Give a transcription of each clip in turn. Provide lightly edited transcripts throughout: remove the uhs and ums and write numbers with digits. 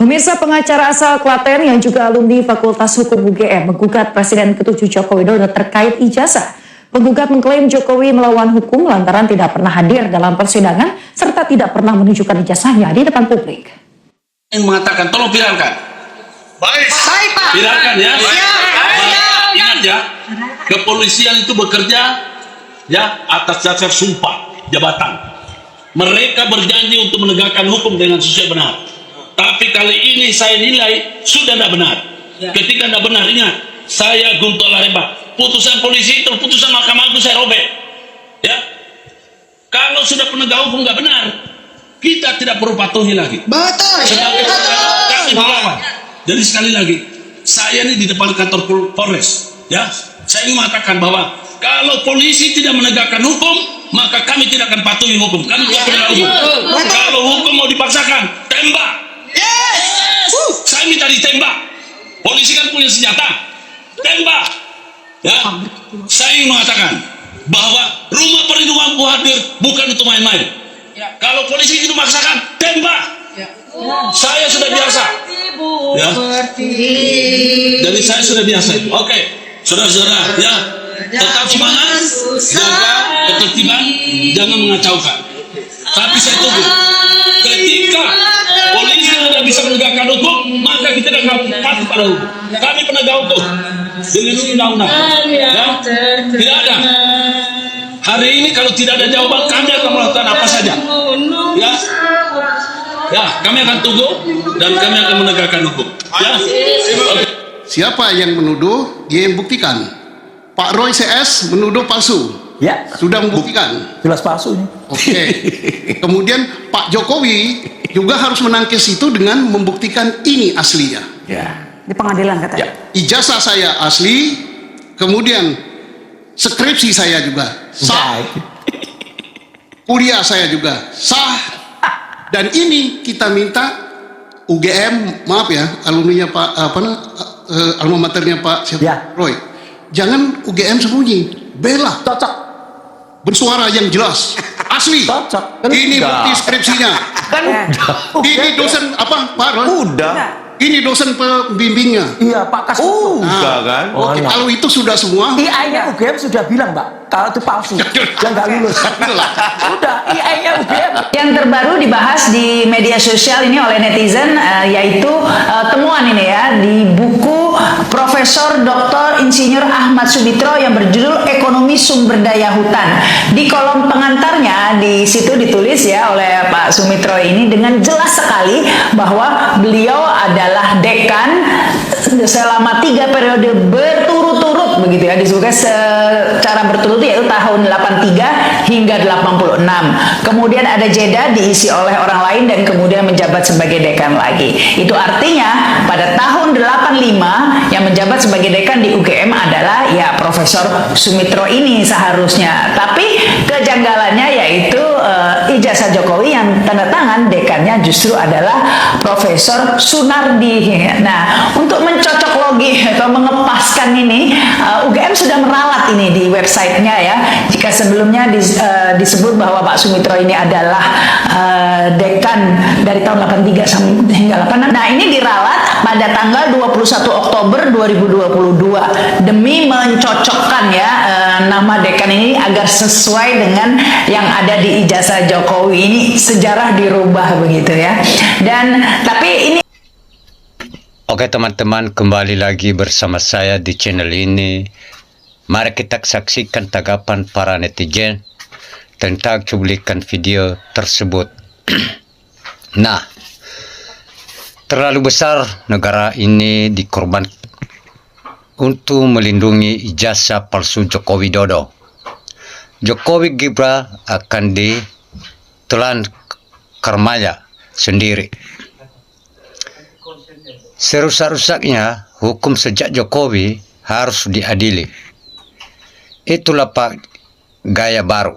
Pemirsa, pengacara asal Klaten yang juga alumni Fakultas Hukum UGM menggugat Presiden ke-7 Joko Widodo terkait ijazah. Penggugat mengklaim Jokowi melawan hukum lantaran tidak pernah hadir dalam persidangan serta tidak pernah menunjukkan ijazahnya di depan publik. Mengatakan tolong viralkan. Baik Pak. Viralkan ya. Ingat ya, kepolisian itu bekerja ya atas dasar sumpah jabatan. Mereka berjanji untuk menegakkan hukum dengan sesuai benar. Tapi kali ini saya nilai sudah tidak benar. Ketika tidak benar, ingat, saya Guntur Laremba, putusan polisi itu, putusan mahkamah itu saya robek. Ya, kalau sudah penegak hukum nggak benar, kita tidak perlu patuhi lagi. Betul. Sebagai kami melawan. Jadi sekali lagi, saya ini di depan kantor Polres, ya, saya ingin mengatakan bahwa kalau polisi tidak menegakkan hukum, maka kami tidak akan patuhi hukum. Kami tidak penegak hukum. Kalau hukum mau dipaksakan, tembak. Saya minta ditembak. Polisi kan punya senjata, tembak. Ya, saya ingin mengatakan bahwa rumah perlindungan hadir bukan untuk main-main. Kalau polisi itu memaksakan, tembak. Saya sudah biasa. Ya. Jadi saya sudah biasa. Oke, saudara-saudara, ya, tetap semangat, jaga ketertiban, jangan mengacaukan. Tapi saya tunggu. Ketika polisi tidak bisa menegakkan hukum, maka kita tidak patuh pada hukum. Kami penegak hukum dilindungi undang-undang. Ya, tidak ada. Hari ini kalau tidak ada jawaban, kami akan melakukan apa saja. Ya, ya, kami akan tunggu dan kami akan menegakkan hukum. Ya. Siapa yang menuduh, dia yang buktikan. Pak Roy CS menuduh palsu. Ya, sudah membuktikan. Jelas palsu ini. Oke. Kemudian Pak Jokowi juga harus menangkis itu dengan membuktikan ini aslinya. Ya. Di pengadilan katanya. Ya. Ijazah saya asli, kemudian skripsi saya juga sah. Kuliah saya juga sah. Dan ini kita minta UGM, maaf ya, alumninya Pak alma maternya Pak siapa? Ya. Roy. Jangan UGM sembunyi. Bela. Cocok. Bersuara yang jelas. Asli. Cocok. Ini bukti skripsinya. Kan Ini dosen apa Pak Roy? udah. Ini dosen pembimbingnya. Iya, Pak Kas. Udah kan? Oke, kalau itu sudah semua. IA-nya UGM sudah bilang, Mbak, kalau itu palsu. Yang nggak lulus. Udah, IA-nya UGM. Yang terbaru dibahas di media sosial ini oleh netizen yaitu temuan ini ya di buku Profesor Dr. Insinyur Ahmad Sumitra yang berjudul Ekonomi Sumber Daya Hutan. Di kolom pengantarnya di situ ditulis ya oleh Pak Sumitra ini dengan jelas sekali bahwa beliau adalah dekan selama 3 periode berturut-turut begitu ya, disebutkan secara berturut yaitu tahun 83 hingga 86. Kemudian ada jeda diisi oleh orang lain dan kemudian menjabat sebagai dekan lagi. Itu artinya pada tahun 85 yang menjabat sebagai dekan di UGM adalah ya Profesor Sumitra ini seharusnya. Tapi kejanggalannya yaitu ijazah Jokowi yang tanda tangan dekannya justru adalah Profesor Sunardi. Nah, untuk mencocok logi atau mengepaskan ini, UGM sudah meralat ini di websitenya ya. Jika sebelumnya disebut bahwa Pak Sumitra ini adalah dekan dari tahun 83 hingga 86. Nah, ini diralat pada tanggal 21 Oktober 2022 demi mencocokkan ya nama dekan ini agar sesuai dengan yang ada di ijazah Jokowi. Ini sejarah dirubah begitu ya. Dan tapi ini. Oke teman-teman, kembali lagi bersama saya di channel ini. Mari kita saksikan tanggapan para netizen tentang cuplikan video tersebut. Nah, terlalu besar negara ini dikorbankan untuk melindungi ijazah palsu Joko Widodo. Jokowi Gibran akan ditelan karmanya sendiri. Serusak-rusaknya hukum sejak Jokowi harus diadili. Itulah Pak gaya baru.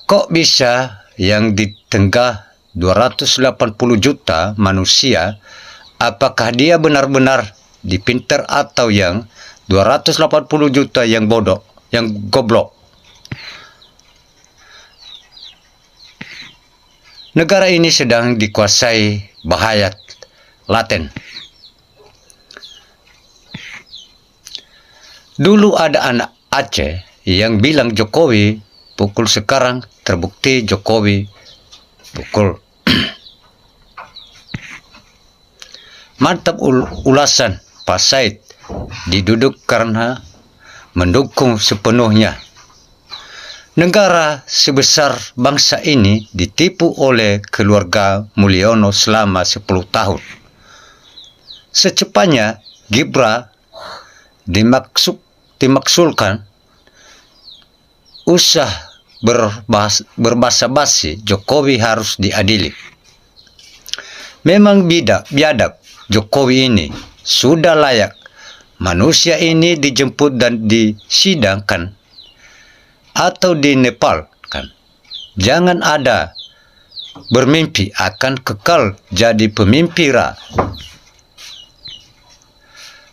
Kok bisa yang di tengah 280 juta manusia, apakah dia benar-benar dipinter atau yang 280 juta yang bodoh, yang goblok? Negara ini sedang dikuasai bahaya laten. Dulu ada anak Aceh yang bilang Jokowi pukul, sekarang terbukti Jokowi pukul. Mantap ulasan Pak Said diduduk karena mendukung sepenuhnya. Negara sebesar bangsa ini ditipu oleh keluarga Mulyono selama 10 tahun. Secepatnya Gibran dimaksulkan, usah berbahasa basi, Jokowi harus diadili. Memang biadab Jokowi ini sudah layak manusia ini dijemput dan disidangkan atau di Nepal kan. Jangan ada bermimpi akan kekal jadi pemimpin.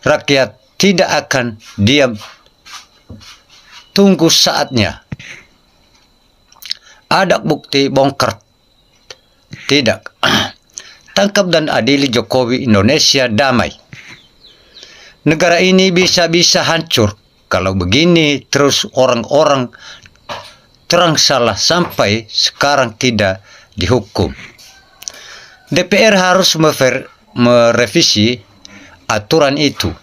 Rakyat tidak akan diam, tunggu saatnya. Ada bukti bongkar. Tidak. Tangkap dan adili Jokowi, Indonesia damai. Negara ini bisa-bisa hancur kalau begini terus orang-orang terang salah sampai sekarang tidak dihukum. DPR harus merevisi aturan itu,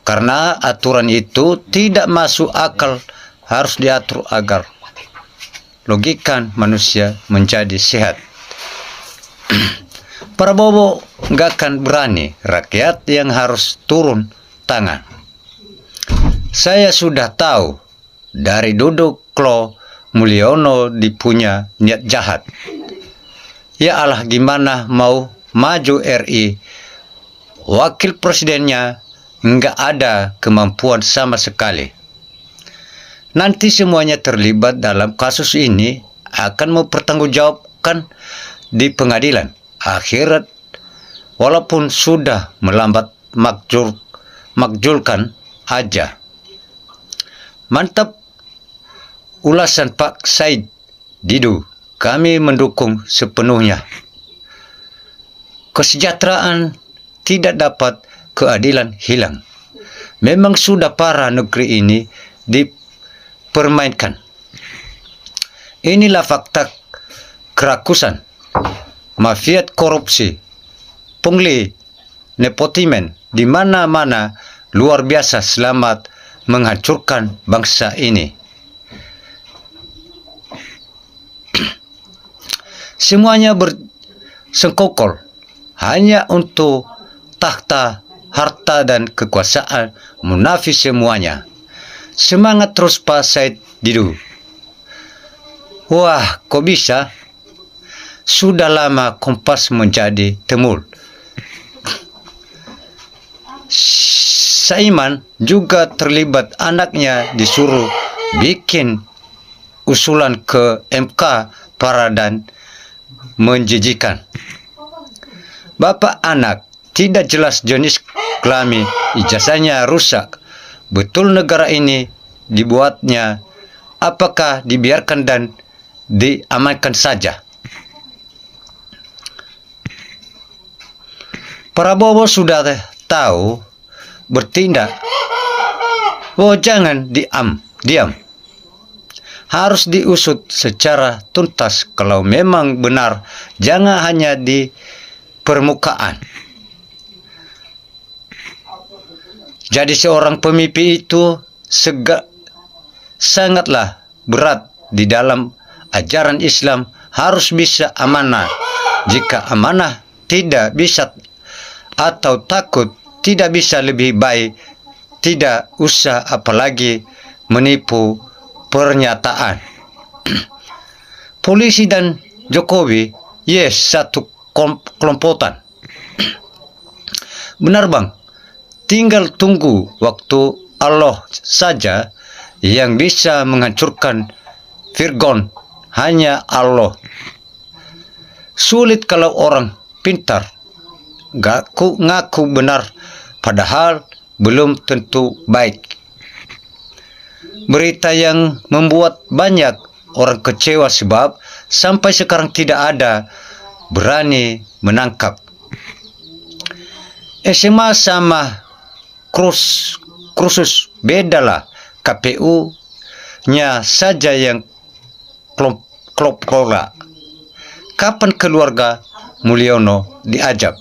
karena aturan itu tidak masuk akal, harus diatur agar logika manusia menjadi sehat. Prabowo nggak akan berani, rakyat yang harus turun tangan. Saya sudah tahu dari duduk Klo Mulyono dipunya niat jahat. Ya Allah, gimana mau maju RI, wakil presidennya nggak ada kemampuan sama sekali. Nanti semuanya terlibat dalam kasus ini akan mempertanggungjawabkan di pengadilan akhirat, walaupun sudah melambat makjulkan aja. Mantap ulasan Pak Said Didu, kami mendukung sepenuhnya. Kesejahteraan tidak dapat, keadilan hilang. Memang sudah parah negeri ini dipermainkan. Inilah fakta kerakusan, mafia korupsi, pungli, nepotisme di mana-mana luar biasa, selamat menghancurkan bangsa ini. Semuanya bersengkokol hanya untuk tahta, harta dan kekuasaan, munafik semuanya. Semangat terus Pak Said Didu. Wah, kok bisa? Sudah lama Kompas menjadi temul. Saiman juga terlibat, anaknya disuruh bikin usulan ke MK parah dan menjijikan. Bapak anak tidak jelas jenis kelamin, ijazahnya rusak. Betul negara ini dibuatnya, apakah dibiarkan dan diamankan saja? Prabowo sudah tahu, bertindak. Oh, jangan diam. Harus diusut secara tuntas. Kalau memang benar, jangan hanya di permukaan. Jadi seorang pemimpin itu sangatlah berat di dalam ajaran Islam, harus bisa amanah. Jika amanah tidak bisa atau takut, tidak bisa, lebih baik tidak usah, apalagi menipu pernyataan. Polisi dan Jokowi, yes, satu kelompokan. Benar bang, tinggal tunggu waktu. Allah saja yang bisa menghancurkan Virgon, hanya Allah. Sulit kalau orang pintar ngaku benar, padahal belum tentu baik. Berita yang membuat banyak orang kecewa sebab sampai sekarang tidak ada berani menangkap. SMA sama kursus bedalah. KPU-nya saja yang klop-klola. Kapan keluarga Mulyono diajak?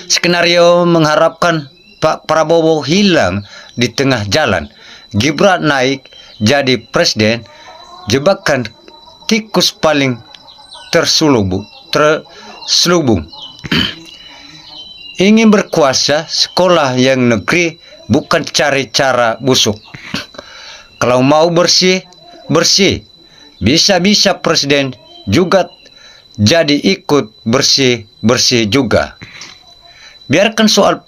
Skenario mengharapkan Pak Prabowo hilang di tengah jalan. Gibran naik jadi presiden, jebakan tikus paling terselubung. Ingin berkuasa, sekolah yang negeri, bukan cari cara busuk. Kalau mau bersih, bersih. Bisa-bisa presiden juga jadi ikut bersih-bersih juga. Biarkan soal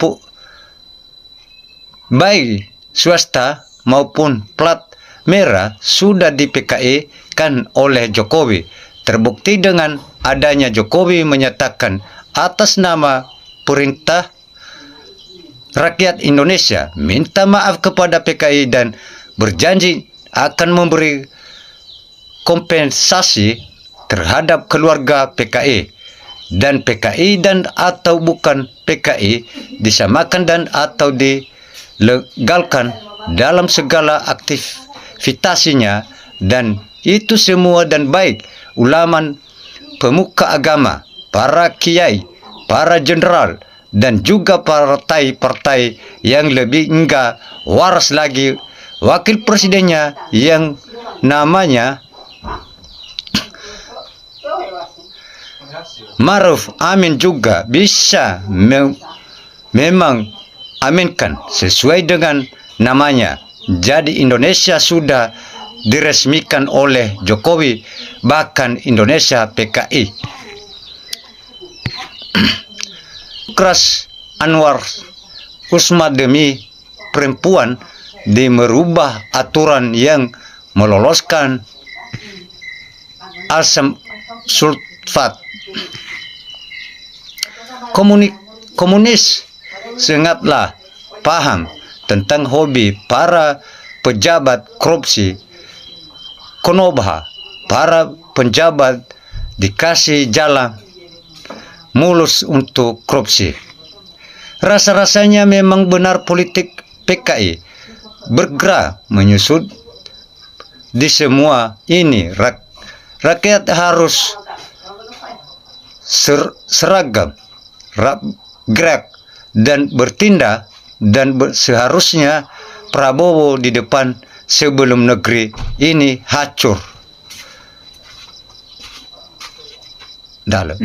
baik swasta maupun plat merah sudah di PKI kan oleh Jokowi. Terbukti dengan adanya Jokowi menyatakan atas nama perintah rakyat Indonesia minta maaf kepada PKI dan berjanji akan memberi kompensasi terhadap keluarga PKI dan PKI dan atau bukan PKI disamakan dan atau dilegalkan dalam segala aktivitasnya, dan itu semua dan baik ulama, pemuka agama, para kiai, para jenderal, dan juga partai-partai yang lebih enggak waras lagi. Wakil presidennya yang namanya Maruf Amin juga bisa memang aminkan sesuai dengan namanya. Jadi Indonesia sudah diresmikan oleh Jokowi, bahkan Indonesia PKI. Keras Anwar Usman demi perempuan di merubah aturan yang meloloskan asam sulfat. Komunis sangatlah paham tentang hobi para pejabat korupsi. Konoba, para pejabat dikasih jalan mulus untuk korupsi. Rasa-rasanya memang benar politik PKI bergerak menyusut di semua ini. Rakyat harus seragam, gerak dan bertindak, dan seharusnya Prabowo di depan sebelum negeri ini hancur. Dalam.